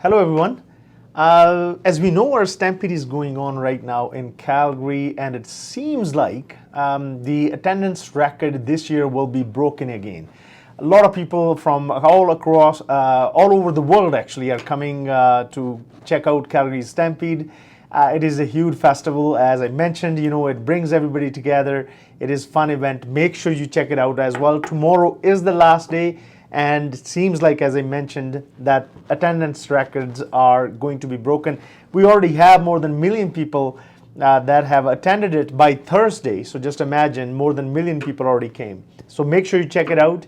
Hello everyone. As we know, our Stampede is going on right now in Calgary, and it seems like the attendance record this year will be broken again. A lot of people from all across, all over the world actually are coming to check out Calgary's Stampede. It is a huge festival, as I mentioned, it brings everybody together. It is a fun event. Make sure you check it out as well. Tomorrow is the last day. And it seems like, as I mentioned, that attendance records are going to be broken. We already have more than 1 million people that have attended it by Thursday. So just imagine, more than 1 million people already came. So make sure you check it out.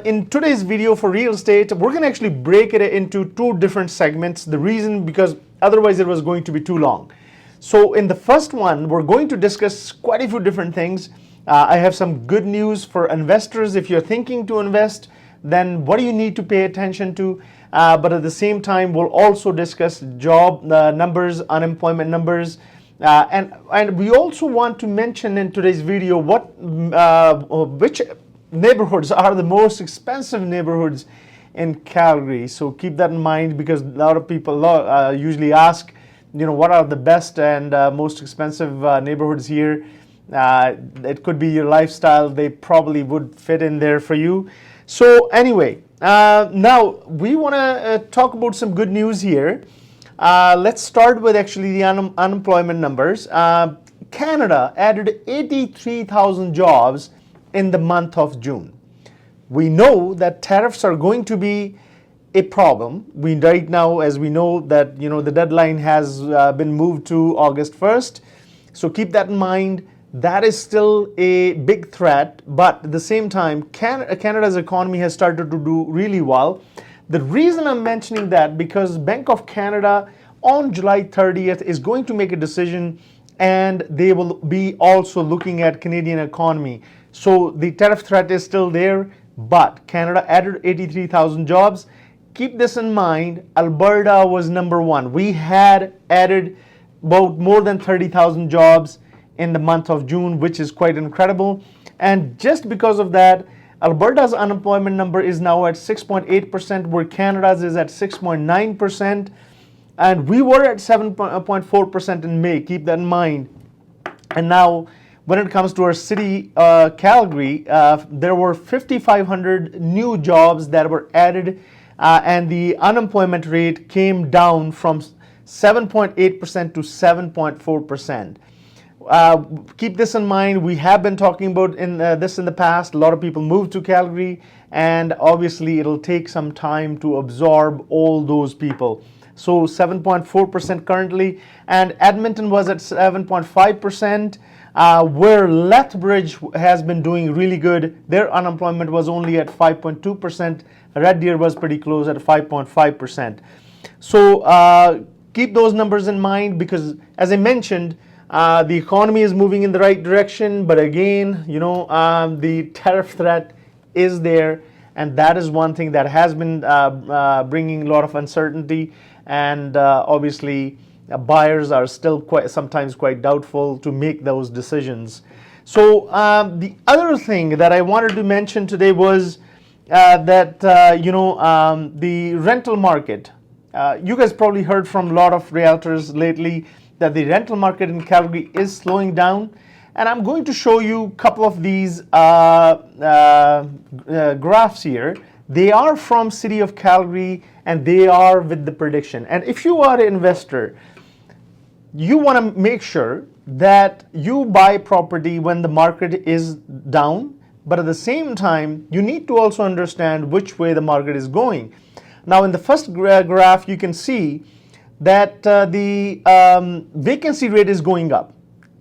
In today's video for real estate, we're going to actually break it into two different segments. The reason, because otherwise it was going to be too long. So in the first one, we're going to discuss quite a few different things. I have some good news for investors. If you're thinking to invest, then what do you need to pay attention to? But at the same time, we'll also discuss job numbers, unemployment numbers, and we also want to mention in today's video which neighborhoods are the most expensive neighborhoods in Calgary. So keep that in mind, because a lot of people usually ask, what are the best and most expensive neighborhoods here? It could be your lifestyle. They probably would fit in there for you. So anyway, now we want to talk about some good news here. Let's start with actually the unemployment numbers. Canada added 83,000 jobs in the month of June. We know that tariffs are going to be a problem. Right now, as we know that the deadline has been moved to August 1st. So keep that in mind. That is still a big threat, but at the same time, Canada's economy has started to do really well. The reason I'm mentioning that, because Bank of Canada on July 30th is going to make a decision, and they will be also looking at Canadian economy. So the tariff threat is still there, but Canada added 83,000 jobs. Keep this in mind, Alberta was number one. We had added about more than 30,000 jobs in the month of June, which is quite incredible. And just because of that, Alberta's unemployment number is now at 6.8%, where Canada's is at 6.9%. And we were at 7.4% in May. Keep that in mind. And now, when it comes to our city, Calgary, there were 5,500 new jobs that were added, and the unemployment rate came down from 7.8% to 7.4%. Keep this in mind. We have been talking about this in the past. A lot of people moved to Calgary, and obviously it'll take some time to absorb all those people. So 7.4% currently, and Edmonton was at 7.5%, where Lethbridge has been doing really good. Their unemployment was only at 5.2%. Red Deer was pretty close at 5.5%. So keep those numbers in mind, because as I mentioned, the economy is moving in the right direction, but again, the tariff threat is there, and that is one thing that has been bringing a lot of uncertainty, and obviously buyers are still sometimes quite doubtful to make those decisions. So the other thing that I wanted to mention today was that the rental market. You guys probably heard from a lot of realtors lately that the rental market in Calgary is slowing down. And I'm going to show you a couple of these graphs here. They are from City of Calgary, and they are with the prediction. And if you are an investor, you want to make sure that you buy property when the market is down, but at the same time, you need to also understand which way the market is going. Now, in the first graph, you can see that the vacancy rate is going up.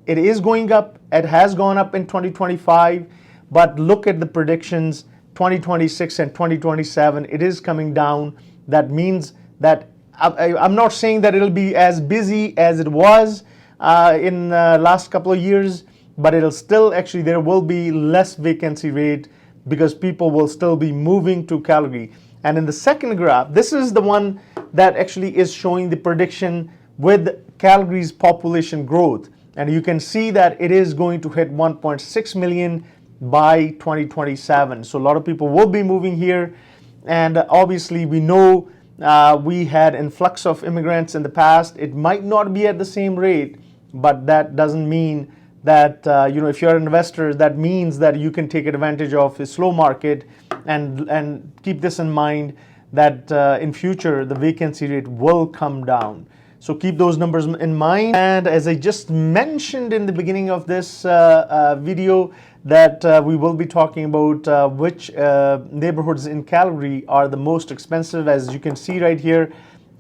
It is going up. It has gone up in 2025, but look at the predictions, 2026 and 2027, it is coming down. That means that I'm not saying that it'll be as busy as it was in the last couple of years, but it'll still, actually, there will be less vacancy rate because people will still be moving to Calgary. And in the second graph, this is the one that actually is showing the prediction with Calgary's population growth. And you can see that it is going to hit 1.6 million by 2027. So a lot of people will be moving here. And obviously we know we had influx of immigrants in the past. It might not be at the same rate, but that doesn't mean that if you're an investor, that means that you can take advantage of a slow market, and keep this in mind that in future the vacancy rate will come down. So keep those numbers in mind. And as I just mentioned in the beginning of this video, that we will be talking about which neighborhoods in Calgary are the most expensive. As you can see right here,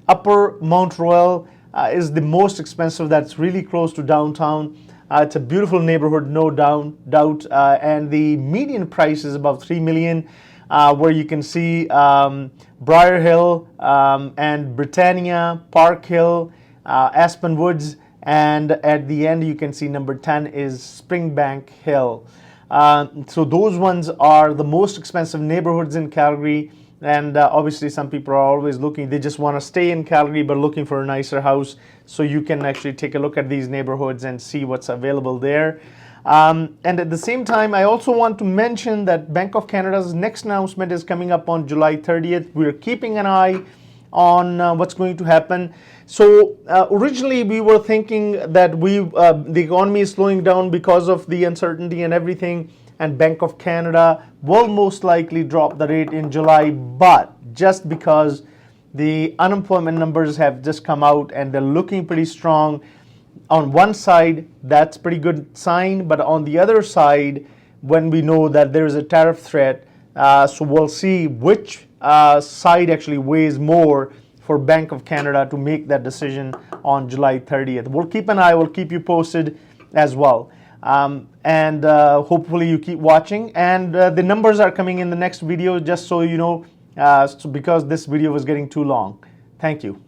Upper Mount Royal is the most expensive. That's really close to downtown. It's a beautiful neighborhood, no doubt, and the median price is about $3 million, where you can see Briar Hill and Britannia, Park Hill, Aspen Woods, and at the end you can see number 10 is Springbank Hill. So those ones are the most expensive neighborhoods in Calgary, and obviously some people are always looking, they just want to stay in Calgary but looking for a nicer house. So you can actually take a look at these neighborhoods and see what's available there. And at the same time, I also want to mention that Bank of Canada's next announcement is coming up on July 30th. We're keeping an eye on what's going to happen. So originally we were thinking that the economy is slowing down because of the uncertainty and everything, and Bank of Canada will most likely drop the rate in July, but just because the unemployment numbers have just come out and they're looking pretty strong, on one side that's pretty good sign, but on the other side, when we know that there is a tariff threat, so we'll see which side actually weighs more for Bank of Canada to make that decision on July 30th. We'll keep an eye, we'll keep you posted as well. And hopefully you keep watching, and the numbers are coming in the next video, just so you know, because this video was getting too long. Thank you.